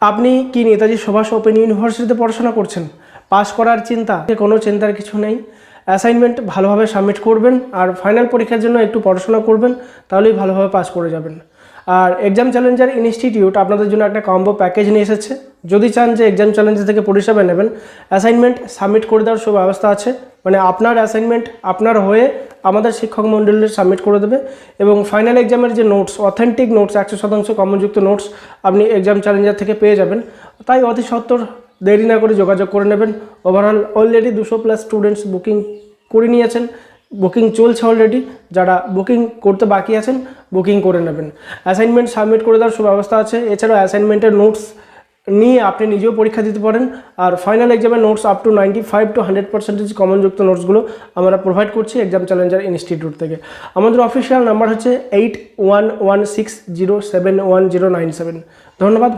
আপনি কি নেতাজি সুভাষ ওপেন ইউনিভার্সিটিতে পড়াশোনা করছেন? পাস করার চিন্তা? কোনো চিন্তার কিছু নেই। অ্যাসাইনমেন্ট ভালোভাবে সাবমিট করবেন আর ফাইনাল পরীক্ষার জন্য একটু পড়াশোনা করবেন, তাহলেই ভালোভাবে পাস করে যাবেন। আর এক্সাম চ্যালেঞ্জার ইনস্টিটিউট আপনাদের জন্য একটা কম্বো প্যাকেজ নিয়ে এসেছে। যদি চান যে এক্সাম চ্যালেঞ্জার থেকে পরিষেবা নেবেন, অ্যাসাইনমেন্ট সাবমিট করে দেওয়ার সুব্যবস্থা আছে। মানে আপনার অ্যাসাইনমেন্ট আপনার হয়ে আমাদের শিক্ষক মণ্ডলীর সাবমিট করে দেবে এবং ফাইনাল এক্সামের যে নোটস, অথেন্টিক নোটস, 100% কমনযুক্ত নোটস আপনি এক্সাম চ্যালেঞ্জার থেকে পেয়ে যাবেন। তাই অতি সত্বর দেরি না করে যোগাযোগ করে নেবেন। ওভারঅল অলরেডি 200+ স্টুডেন্টস বুকিং করে নিয়েছেন, বুকিং চলছে অলরেডি। যারা বুকিং করতে বাকি আছেন বুকিং করে নেবেন। অ্যাসাইনমেন্ট সাবমিট করে দেওয়ার সুব্যবস্থা আছে। এছাড়াও অ্যাসাইনমেন্টের নোটস নিয়ে আপনি নিজেও পরীক্ষা দিতে পারেন। আর ফাইনাল এক্সামের নোটস আপ টু 95 to 100% কমনযুক্ত নোটসগুলো আমরা প্রোভাইড করছি এক্সাম চ্যালেঞ্জার ইনস্টিটিউট থেকে। আমাদের অফিসিয়াল নাম্বার হচ্ছে 8116071097। ধন্যবাদ।